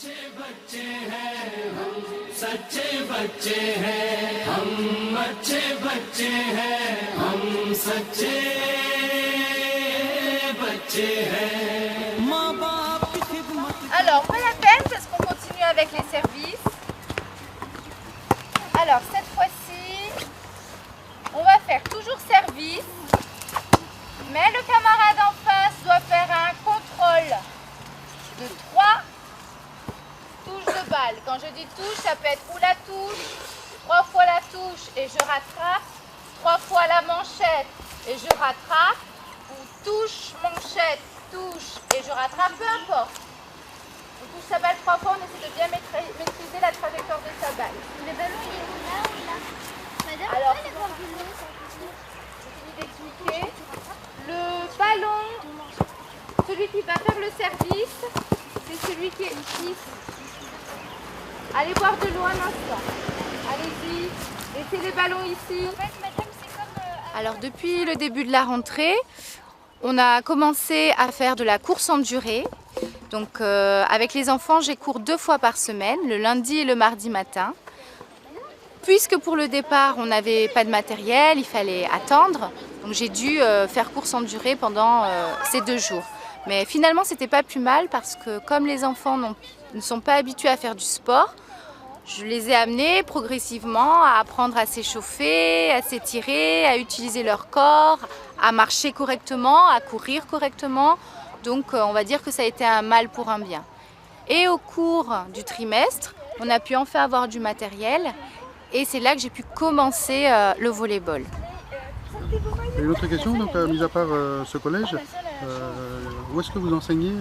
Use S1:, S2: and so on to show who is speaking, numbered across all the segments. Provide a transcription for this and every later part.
S1: बच्चे हैं हम सच्चे बच्चे हैं हम अच्छे बच्चे हैं हम सच्चे बच्चे हैं माँ बाप की खिदमत.
S2: Alors pas la peine parce qu'on continue avec les services. Alors cette fois-ci on va faire toujours service, mais le camarade en face doit faire un contrôle de 3 touches de balle. Quand je dis touche, ça peut être ou la touche, 3 fois la touche et je rattrape, 3 fois la manchette et je rattrape, ou touche, manchette, touche et je rattrape, peu importe. On touche sa balle 3 fois, on essaie de bien maîtriser la trajectoire de sa balle.
S3: Le ballon il est là ou là? Madame,
S2: Alors,
S3: pourquoi les ballons
S2: j'ai fini d'expliquer. Le ballon, celui qui va faire le service, c'est celui qui est ici. Allez boire de l'eau un instant. Allez-y, laissez les ballons ici.
S3: En fait, madame, c'est comme...
S2: Alors depuis le début de la rentrée, on a commencé à faire de la course en durée. Donc avec les enfants, j'ai cours 2 fois par semaine, le lundi et le mardi matin. Puisque pour le départ, on n'avait pas de matériel, il fallait attendre. Donc j'ai dû faire course en durée pendant ces 2 jours. Mais finalement, c'était pas plus mal parce que comme les enfants ne sont pas habitués à faire du sport, je les ai amenés progressivement à apprendre à s'échauffer, à s'étirer, à utiliser leur corps, à marcher correctement, à courir correctement. Donc on va dire que ça a été un mal pour un bien. Et au cours du trimestre, on a pu enfin avoir du matériel et c'est là que j'ai pu commencer le volley-ball.
S4: Et une autre question, donc, mis à part ce collège, où est-ce que vous enseignez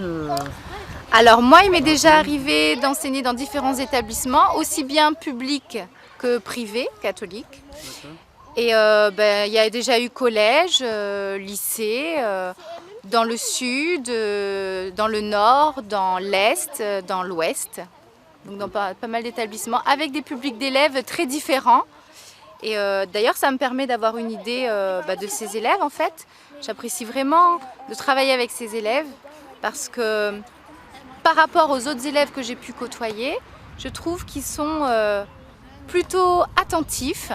S2: Alors moi, il m'est déjà arrivé d'enseigner dans différents établissements, aussi bien publics que privés, catholiques. Et il y a déjà eu collège, lycée, dans le sud, dans le nord, dans l'est, dans l'ouest. Donc dans pas mal d'établissements, avec des publics d'élèves très différents. Et d'ailleurs, ça me permet d'avoir une idée de ces élèves en fait. J'apprécie vraiment de travailler avec ces élèves parce que par rapport aux autres élèves que j'ai pu côtoyer, je trouve qu'ils sont plutôt attentifs,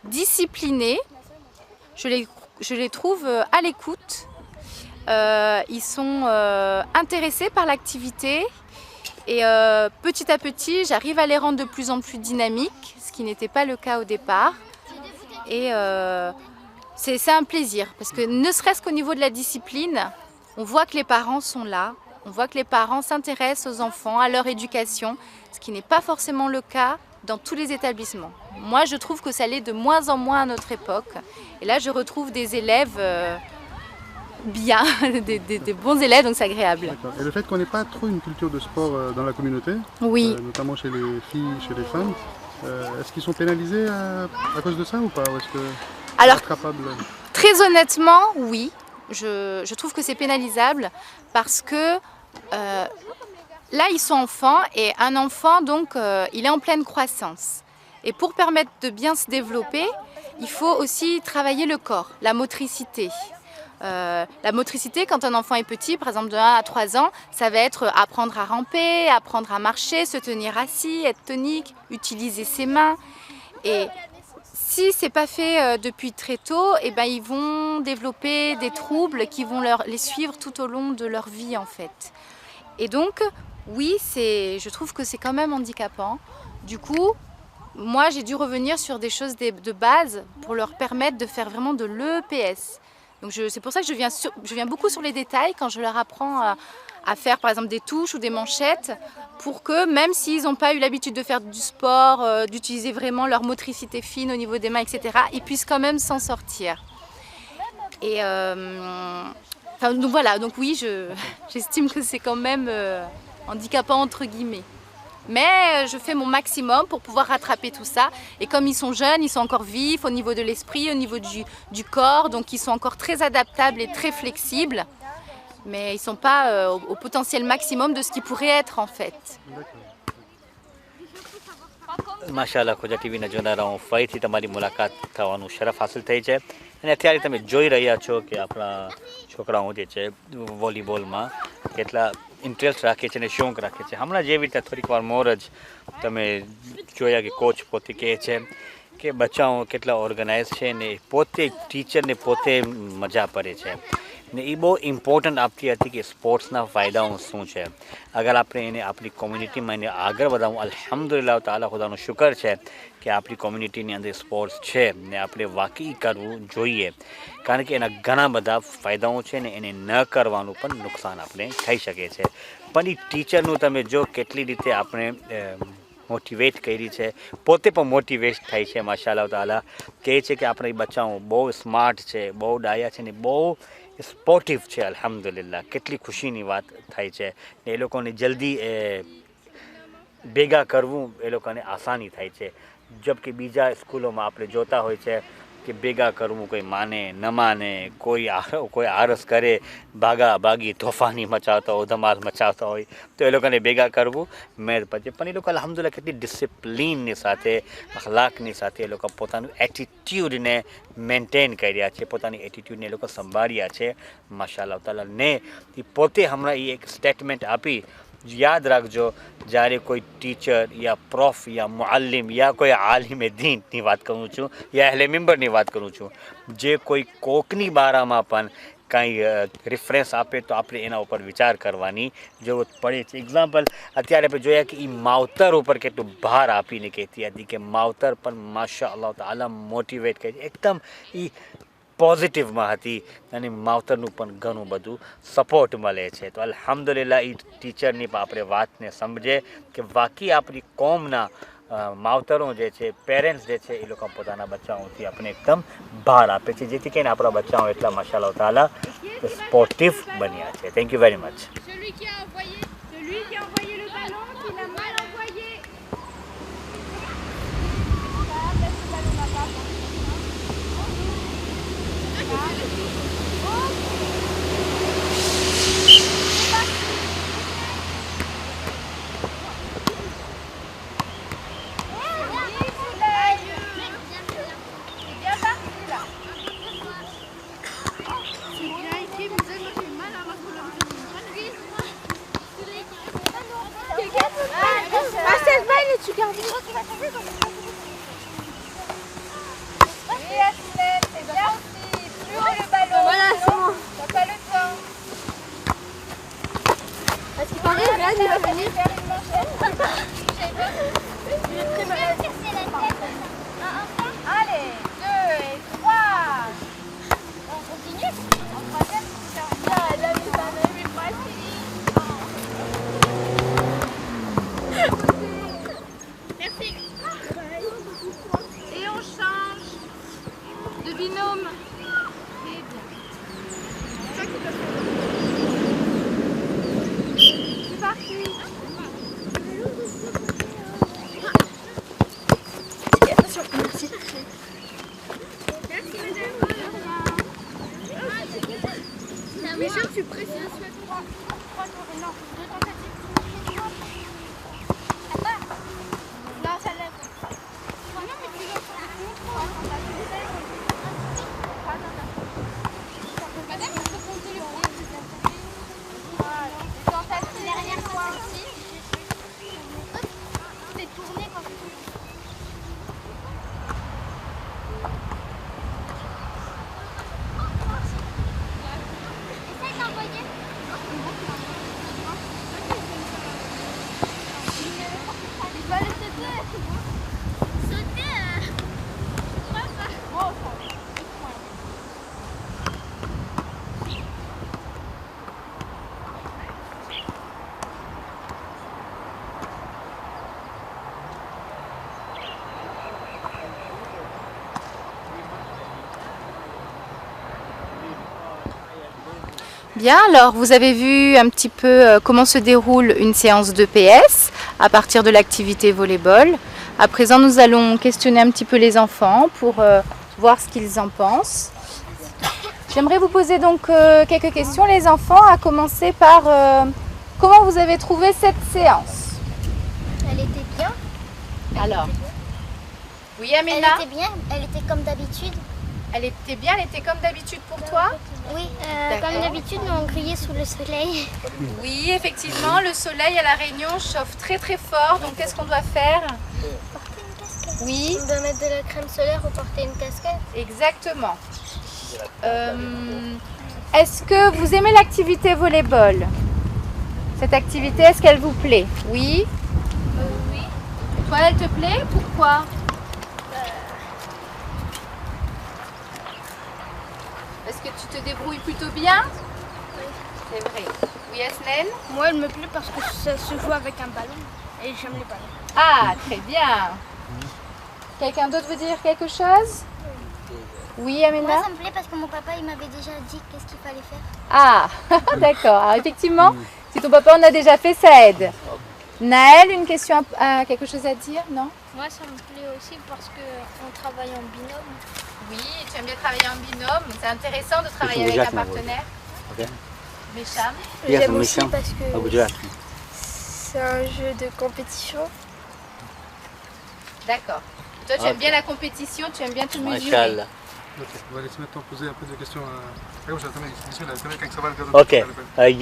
S2: disciplinés. Je les trouve à l'écoute. Ils sont intéressés par l'activité et petit à petit, j'arrive à les rendre de plus en plus dynamiques, ce qui n'était pas le cas au départ. Et c'est un plaisir parce que ne serait-ce qu'au niveau de la discipline, on voit que les parents sont là. On voit que les parents s'intéressent aux enfants, à leur éducation, ce qui n'est pas forcément le cas dans tous les établissements. Moi, je trouve que ça l'est de moins en moins à notre époque. Et là, je retrouve des élèves bien, des bons élèves, donc c'est agréable.
S4: Et le fait qu'on n'ait pas trop une culture de sport dans la communauté,
S2: Oui.
S4: Notamment chez les filles, chez les femmes, est-ce qu'ils sont pénalisés à cause de ça ou pas? Ou est-ce que
S2: Alors,
S4: rattrapable?
S2: Très honnêtement, oui. Je trouve que c'est pénalisable parce que là, ils sont enfants et un enfant, donc, il est en pleine croissance. Et pour permettre de bien se développer, il faut aussi travailler le corps, la motricité. La motricité, quand un enfant est petit, par exemple de 1 à 3 ans, ça va être apprendre à ramper, apprendre à marcher, se tenir assis, être tonique, utiliser ses mains. Et si ce n'est pas fait depuis très tôt, eh ben, ils vont développer des troubles qui vont les suivre tout au long de leur vie en fait. Et donc, oui, je trouve que c'est quand même handicapant. Du coup, moi j'ai dû revenir sur des choses de base pour leur permettre de faire vraiment de l'EPS. Donc c'est pour ça que je viens beaucoup sur les détails quand je leur apprends à faire par exemple des touches ou des manchettes pour que même s'ils n'ont pas eu l'habitude de faire du sport, d'utiliser vraiment leur motricité fine au niveau des mains, etc., ils puissent quand même s'en sortir. Et donc voilà, donc oui, j'estime que c'est quand même handicapant entre guillemets. Mais je fais mon maximum pour pouvoir rattraper tout ça. Et comme ils sont jeunes, ils sont encore vifs au niveau de l'esprit, au niveau du corps. Donc ils sont encore très adaptables et très flexibles. Mais ils ne sont pas au potentiel maximum de ce qu'ils pourraient être en fait.
S5: માશાલ્લાહ ખોજા ટીવીના જોનારાઓ ફરીથી તમારી મુલાકાત થવાનું શરફ હાંસલ થઈ છે અને અત્યારે તમે જોઈ રહ્યા છો કે આપણા છોકરાઓ જે છે વોલીબોલમાં કેટલા ઇન્ટરેસ્ટ રાખે છે અને શોખ રાખે છે. હમણાં જેવી રીતે થોડીક વાર મોર જ તમે જોયા કે કોચ પોતે કહે છે કે બચ્ચાઓ કેટલા ઓર્ગેનાઇઝ છે ને પોતે ટીચરને પોતે મજા પડે છે ને એ બહુ ઇમ્પોર્ટન્ટ આપતી હતી કે સ્પોર્ટ્સના ફાયદાઓ શું છે. અગર આપણે એને આપણી કોમ્યુનિટીમાં એને આગળ વધારવું, અલ્હમ્દુલિલ્લાહ તાલા ખુદાનો શુકર છે કે આપણી કોમ્યુનિટીની અંદર સ્પોર્ટ્સ છે ને આપણે વાકઈ કરવું જોઈએ, કારણ કે એના ઘણા બધા ફાયદાઓ છે ને એને ન કરવાનું પણ નુકસાન આપણે થઈ શકે છે. પણ એ ટીચરનું તમે જો કેટલી રીતે આપણે મોટિવેટ કરી છે, પોતે પણ મોટિવેટ થાય છે. માશાઅલ્લાહ તાલા કહે છે કે આપણા બચ્ચાઓ બહુ સ્માર્ટ છે, બહુ ડાયા છે ને બહુ સ્પોર્ટિવ છે. અલ્હમ્દુલિલ્લાહ કેટલી ખુશીની વાત થાય છે ને એ લોકોને જલ્દી ભેગા કરવું એ લોકોને આસાની થાય છે. જબકે બીજા સ્કૂલોમાં આપણે જોતા હોય છે કે ભેગા કરવું કોઈ માને ન માને, કોઈ આરસ કરે, ભાગી તોફાની મચાવતા હોય, ધમાલ મચાવતા હોય તો એ લોકોને ભેગા કરવું મેળ પડે. પણ એ લોકો અલ્હમ્દુલિલ્લાહ કેટલી ડિસિપ્લિનની સાથે, અખલાકની સાથે એ લોકો પોતાનું એટીટ્યૂડને મેન્ટેન કર્યા છે, પોતાની એટીટ્યૂડને એ લોકો સંભાળ્યા છે. માશાઅલ્લાહ તાલા ને એ પોતે હમણાં એ એક સ્ટેટમેન્ટ આપી, યાદ રાખજો જ્યારે કોઈ ટીચર યા પ્રોફ યા મુઅલ્લિમ યા કોઈ આલિમે દીનની વાત કરું છું યા અહલે મિંબરની વાત કરું છું, જે કોઈ કોકની બારામાં પણ કાંઈ રેફરન્સ આપે તો આપણે એના ઉપર વિચાર કરવાની જરૂરત પડે છે. એક્ઝામ્પલ અત્યારે આપણે જોયા કે એ માવતર ઉપર કેટલું ભાર આપીને કહેતી હતી કે માવતર પણ માશાઅલ્લાહ તાલા મોટિવેટ કરી, એકદમ એ પોઝિટિવમાં હતી અને માવતરનું પણ ઘણું બધું સપોર્ટ મળે છે. તો અલ્હમ્દુલિલ્લાહ એ ટીચરની પણ આપણે વાતને સમજે કે વાકઈ આપણી કોમના માવતરો જે છે, પેરેન્ટ્સ જે છે, એ લોકો પોતાના બચ્ચાઓથી આપણે એકદમ બહાર આપે છે, જેથી કરીને આપણા બચ્ચાઓ એટલા માશાઅલ્લાહ તાલા સ્પોર્ટિવ બન્યા છે. Thank you very much.
S3: Celui qui a envoyé le ballon, qui l'a mal envoyé. Marcel, va, il est dessus, garde. Oui, Ashley, c'est bien aussi. Plus haut le ballon. Voilà, c'est bon. T'as pas le temps. Parce qu'il paraît, regarde, il va venir faire une manchette. Je vais très malade. Allez, 2 et 3. On continue. En troisième, yeah, là, il va même pas fini. Merci. Et on change de binôme. C'est parti. Attention, merci. Merci madame. Michel, tu précises 3 non, 2 tentatives. Non, ça lève. Non, mais tu dois faire 3 tentatives. Madame, il faut compter le point. Voilà. Les tentatives derrière toi aussi. T'es tourné quand tu essaye d'envoyer. Il va aller sauter. Sauter Bon,
S2: Bien, alors vous avez vu un petit peu comment se déroule une séance de PS à partir de l'activité volleyball. À présent, nous allons questionner un petit peu les enfants pour voir ce qu'ils en pensent. J'aimerais vous poser donc quelques questions, les enfants, à commencer par comment vous avez trouvé cette séance?
S3: Elle était bien.
S2: Alors, oui
S3: Elle
S2: Amina,
S3: était bien. Elle était comme d'habitude.
S2: elle était bien, elle était comme d'habitude pour toi?
S3: Oui,
S2: D'accord.
S3: comme d'habitude, nous on criait sous le soleil.
S2: Oui, effectivement, le soleil à La Réunion chauffe très très fort. Donc qu'est-ce qu'on doit faire? Oui,
S3: On doit mettre de la crème solaire ou porter une casquette.
S2: exactement. Est-ce que vous aimez l'activité volleyball? Cette activité, est-ce qu'elle vous plaît? Oui.
S3: Oui.
S2: Toi, elle te plaît? Pourquoi? Est-ce que tu te débrouilles plutôt bien? C'est vrai. Oui, Asnen?
S3: Moi, elle me plaît parce que ça se joue avec un ballon et j'aime les ballons.
S2: Ah, très bien. Quelqu'un d'autre veut dire quelque chose? Oui, Amina?
S3: Moi, ça me plaît parce que mon papa, il m'avait déjà dit qu'est-ce qu'il fallait faire.
S2: Ah, d'accord. Alors, effectivement, si ton papa en a déjà fait, ça aide. Naël, une question, quelque chose à dire? Non?
S3: Moi, ça me plaît aussi parce qu'on travaille en binôme.
S2: Oui, tu aimes bien travailler en binôme. C'est intéressant de travailler avec un partenaire.
S5: Okay.
S2: Mesham?
S5: Yes,
S3: J'aime aussi
S5: Misham.
S3: parce que
S5: Gujarat.
S3: c'est un jeu de compétition.
S2: D'accord. Toi, tu aimes bien la compétition, tu aimes bien te mesurer.
S5: Mashallah.
S4: Ok, on va laisser maintenant poser un peu de questions à... તમે કંઈક સવાલ કરો
S5: okay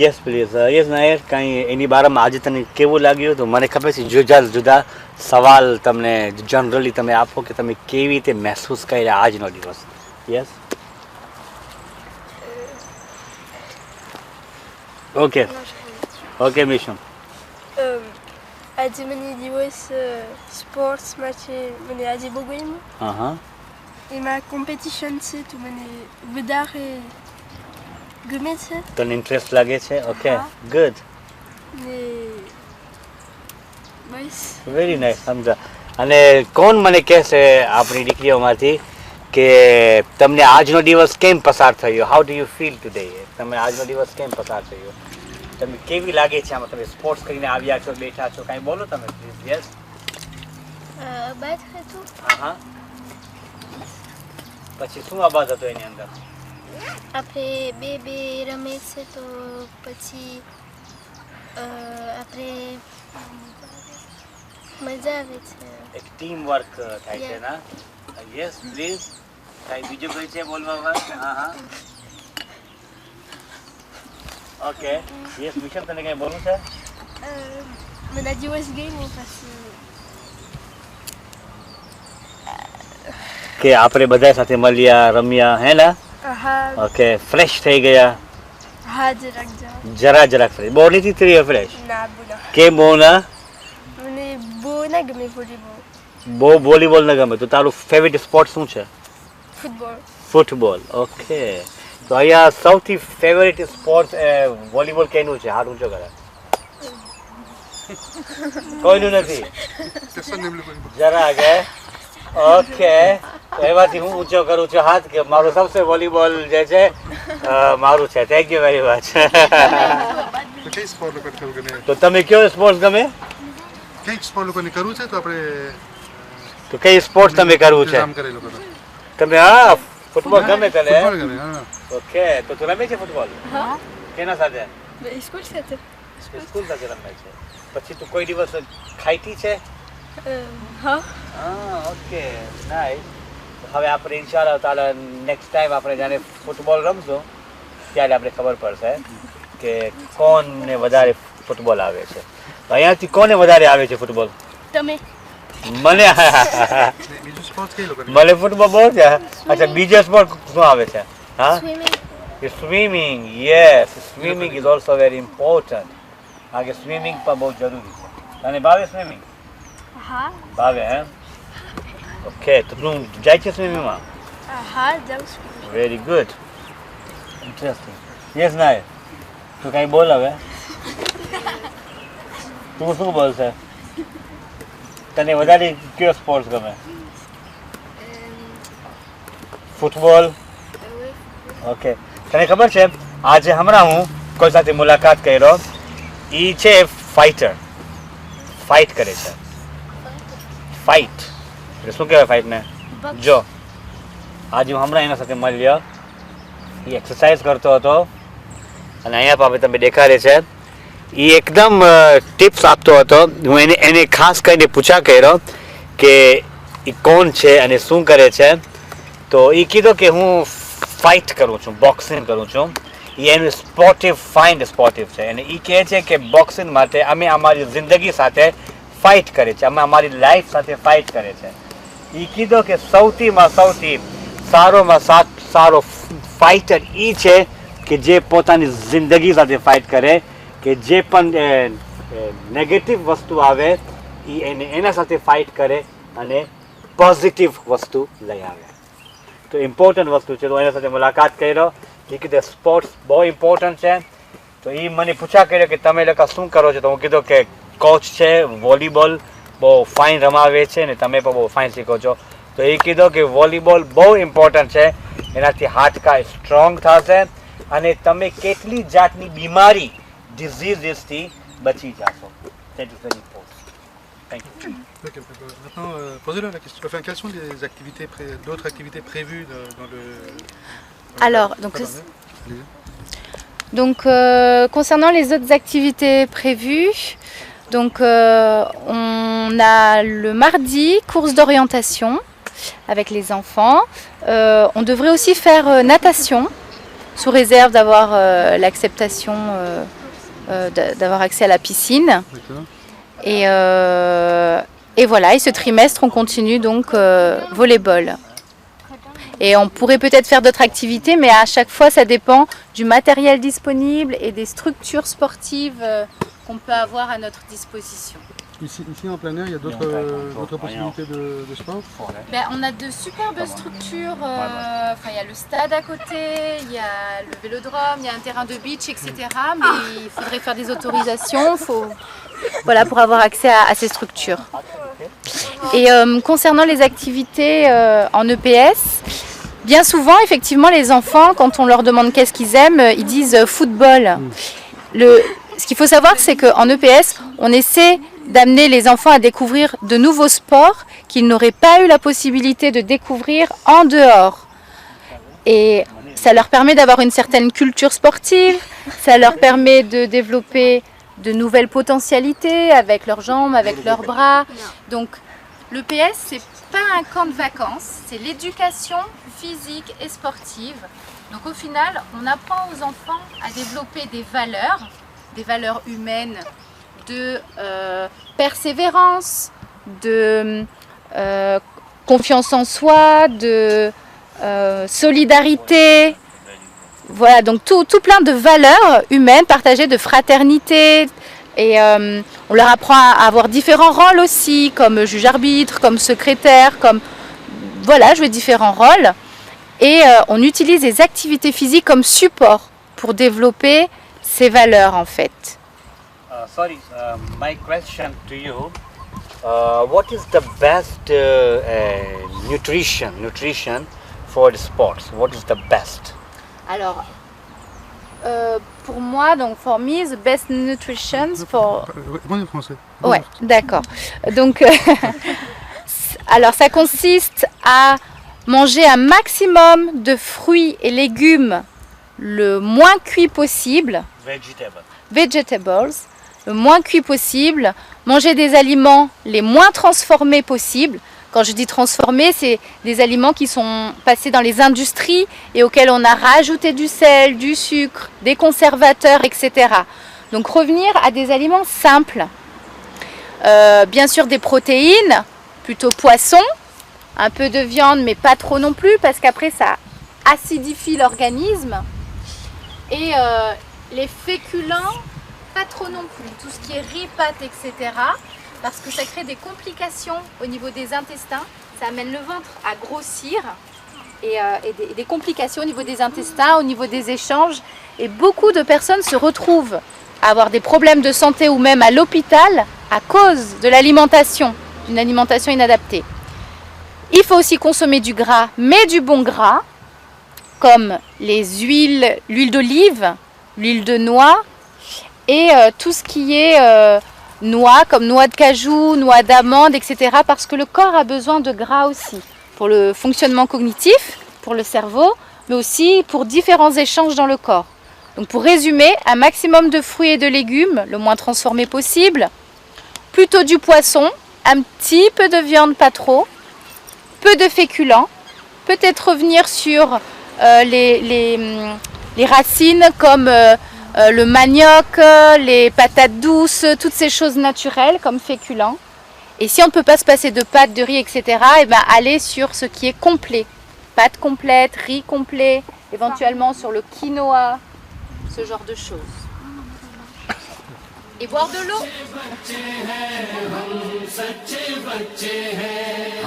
S5: yes please yes Nair કાંઈ એની બારામાં આજે તને કેવું લાગ્યું તો મને ખબર છે જુદા જુદા સવાલ તમને જનરલી તમે આપો કે તમે કેવી રીતે મહેસૂસ કર્યા આજનો દિવસ યસ ઓકે ઓકે મિશમ
S6: આજે મને દિવસ સ્પોર્ટ્સ માટે મને આજે બહુ ગમ્યું
S5: હા હા
S6: એમાં કોમ્પિટિશન છે તો મને વધારે ગમે છે
S5: તને ઇન્ટરેસ્ટ લાગે છે ઓકે
S6: હા.
S5: ગુડ
S6: ને બસ
S5: વેરી નાઇસ સમજા અને કોણ મને કહેશે આપણી દીકરીઓમાંથી કે તમને આજનો દિવસ કેમ પસાર થયો how do you feel today તમે આજનો દિવસ કેમ પસાર થયો તમે કેવી લાગે છે આમાં તમે સ્પોર્ટ્સ કરીને આવ્યા છો બેઠા છો કાંઈ બોલો તમે પ્લીઝ યસ
S3: બાદ હતું
S5: હા હા પછી શું અવાજ હતો એની અંદર
S3: આપણે બે રમે છે તો પછી આપણે મજા આવે છે
S5: એક ટીમ વર્ક થાય છે ના યસ પ્લીઝ કાંઈ બીજું કોઈ છે બોલવામાં હા હા ઓકે યસ મિશન તને કંઈ બોલવું છે
S6: મને આ દિવસ ગમ્યું પછી
S5: કે આપણે બધા સાથે મળ્યા રમ્યા હે ને
S6: હા
S5: ઓકે ફ્રેશ થઈ ગયા
S6: હા જરાક
S5: જરા ફ્રેશ બહુ નથી થઈ ફ્રેશ
S6: ના બોલા
S5: કેમ બહુ ના
S6: મને બહુ ના ગમે વોલીબોલ
S5: બહુ વોલીબોલ ન ગમે તો તારું ફેવરેટ સ્પોર્ટ શું છે
S6: ફૂટબોલ
S5: ફૂટબોલ ઓકે તો અહીંયા સૌથી ફેવરેટ સ્પોર્ટ વોલીબોલ કેનું છે હાથ ઊંચો કરે કોઈનું નથી
S4: Personne n'aime le volleyball.
S5: જરા કે ઓકે એમાંથી હું ઊંચો કરું છું હાથ કે મારું સૌથી વોલીબોલ જે છે મારું છે થેન્ક યુ વેરી મચ
S4: તો કઈ સ્પોર્ટ લોકોને કરવું ગમે
S5: તો તમે કયો સ્પોર્ટ્સ ગમે
S4: કઈ સ્પોર્ટ લોકોને કરવું છે તો આપણે
S5: તો કઈ સ્પોર્ટ્સ તમે કરવું છે
S4: નામ કરે લોકો
S5: તમે હા ફૂટબોલ ગમે તને
S4: ફૂટબોલ ગમે હા
S5: ઓકે તો તું રમે છે ફૂટબોલ કેના સાથે
S6: સ્કૂલ સાથે
S5: સ્કૂલ સાથે રમે છે પછી તું કોઈ દિવસ ખાઈતી છે
S6: હા
S5: હા ઓકે નાઈસ હવે આપણે ઇન્શાલ્લાહ તાલા નેક્સ્ટ ટાઈમ આપણે જ્યારે ફૂટબોલ રમશું ત્યારે આપણે ખબર પડશે કે કોને વધારે ફૂટબોલ આવે છે અહીંયાથી કોને વધારે આવે છે ફૂટબોલ
S6: તમે
S5: મને
S4: બીજું સ્પોર્ટ કઈ લોકોને
S5: મને ફૂટબોલ બહુ છે અચ્છા બીજો સ્પોર્ટ શું આવે છે હા
S3: swimming
S5: swimming yes swimming is also very important આગે સ્વિમિંગ પણ બહુ જરૂરી છે અને ભાવે સ્વિમિંગ
S6: હા
S5: ભાવે હે ઓકે તો તું જાય છે સ્વિમિંગમાં
S6: હા જાઉં છું
S5: વેરી ગુડ ઇન્ટરેસ્ટિંગ યસ નાય તું કાંઈ બોલ હવે તું શું બોલશે તને વધારે કયો સ્પોર્ટ્સ ગમે ફૂટબોલ ઓકે તને ખબર છે આજે હમણાં હું કોઈ સાથે મુલાકાત કર્યો એ છે ફાઇટર ફાઇટ કરે છે ફાઇટ એટલે શું કહેવાય ફાઇટને જો આજે હું હમણાં એના સાથે મળ્યો એ એક્સરસાઇઝ કરતો હતો અને અહીંયા પાપે તમે દેખાડે છે એ એકદમ ટિપ્સ આપતો હતો હું એને ખાસ કરીને પૂછા કર્યો કે એ કોણ છે અને શું કરે છે તો એ કીધો કે હું ફાઇટ કરું છું, બોક્સિંગ કરું છું, એ એનું સ્પોર્ટિવ ફાઇન સ્પોર્ટિવ છે. અને એ કહે છે કે બોક્સિંગ માટે અમે અમારી જિંદગી સાથે ફાઇટ કરે છે, અમે અમારી લાઈફ સાથે ફાઇટ કરે છે. એ કીધું કે સૌથીમાં સૌથી સારોમાં સારો ફાઇટર એ છે કે જે પોતાની જિંદગી સાથે ફાઇટ કરે, કે જે પણ નેગેટિવ વસ્તુ આવે એ એના સાથે ફાઇટ કરે અને પોઝિટિવ વસ્તુ લઈ આવે. તો ઇમ્પોર્ટન્ટ વસ્તુ છે. તો એના સાથે મુલાકાત કર્યો, એ કીધું સ્પોર્ટ્સ બહુ ઇમ્પોર્ટન્ટ છે. તો એ મને પૂછા કર્યો કે તમે લોકો શું કરો છો? તો હું કીધું કે કોચ છે, વોલીબોલ બહુ ફાઇન રમાવે છે ને તમે પણ બહુ ફાઇન શીખો છો. તો એ કીધું કે વોલીબોલ બહુ ઇમ્પોર્ટન્ટ છે, એનાથી હાડકાં સ્ટ્રોંગ થશે અને તમે કેટલી જાતની બીમારી ડિઝીઝથી બચી જશો. That is very important. Thank you.
S4: Ok, d'accord. Maintenant, posez-leur la question. Enfin, quelles sont les activités d'autres activités prévues dans le...
S2: Alors, donc,
S4: Allez-y.
S2: concernant les autres activités prévues, donc on a le mardi course d'orientation avec les enfants. On devrait aussi faire natation sous réserve d'avoir l'acceptation d'avoir accès à la piscine.
S4: D'accord.
S2: Et voilà, et ce trimestre on continue donc volleyball. Et on pourrait peut-être faire d'autres activités, mais à chaque fois ça dépend du matériel disponible et des structures sportives qu'on peut avoir à notre disposition.
S4: Ici en plein air, il y a d'autres possibilités de sport?
S2: Ben, on a de superbes structures, il y a le stade à côté, il y a le vélodrome, il y a un terrain de beach, etc. Mais il faudrait faire des autorisations pour avoir accès à ces structures. Et concernant les activités en EPS, bien souvent, effectivement, les enfants, quand on leur demande qu'est-ce qu'ils aiment, ils disent football. Ce qu'il faut savoir, c'est qu'en EPS, on essaie d'amener les enfants à découvrir de nouveaux sports qu'ils n'auraient pas eu la possibilité de découvrir en dehors. Et ça leur permet d'avoir une certaine culture sportive, ça leur permet de développer de nouvelles potentialités avec leurs jambes, avec leurs bras. Donc l'EPS, c'est pas un camp de vacances, c'est l'éducation physique et sportive. Donc au final, on apprend aux enfants à développer des valeurs humaines, de persévérance, de confiance en soi, de solidarité. Voilà, donc tout plein de valeurs humaines partagées, de fraternité. Et on leur apprend à avoir différents rôles aussi, comme juge-arbitre, comme secrétaire, comme... Voilà, jouer différents rôles. Et on utilise les activités physiques comme support pour développer ces valeurs en fait.
S5: Sorry, my question to you, what is the best nutrition for the sports? What is the best?
S2: Alors, pour moi, donc for me, the best nutrition for...
S4: Répondez en français.
S2: Ouais, d'accord. Donc, alors ça consiste à manger un maximum de fruits et légumes le moins cuits possible. Vegetables. Le moins cuit possible, manger des aliments les moins transformés possibles. Quand je dis transformés, c'est des aliments qui sont passés dans les industries et auxquels on a rajouté du sel, du sucre, des conservateurs, etc. Donc revenir à des aliments simples. Bien sûr des protéines, plutôt poisson, un peu de viande mais pas trop non plus parce qu'après ça acidifie l'organisme. Et les féculents, pas trop non plus, tout ce qui est riz, pâtes, etc. Parce que ça crée des complications au niveau des intestins, ça amène le ventre à grossir et des complications au niveau des intestins, au niveau des échanges. Et beaucoup de personnes se retrouvent à avoir des problèmes de santé ou même à l'hôpital à cause de l'alimentation, d'une alimentation inadaptée. Il faut aussi consommer du gras, mais du bon gras, comme les huiles, l'huile d'olive, l'huile de noix, et tout ce qui est noix, comme noix de cajou, noix d'amande, etc. Parce que le corps a besoin de gras aussi, pour le fonctionnement cognitif, pour le cerveau, mais aussi pour différents échanges dans le corps. Donc pour résumer, un maximum de fruits et de légumes, le moins transformé possible, plutôt du poisson, un petit peu de viande, pas trop, peu de féculents, peut-être revenir sur les racines comme le manioc, les patates douces, toutes ces choses naturelles comme féculents. Et si on ne peut pas se passer de pâtes, de riz, etc., et ben aller sur ce qui est complet. Pâtes complètes, riz complet, éventuellement sur le quinoa, ce genre de choses. Et boire de l'eau.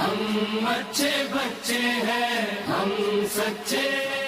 S1: हम अच्छे बच्चे हैं हम सच्चे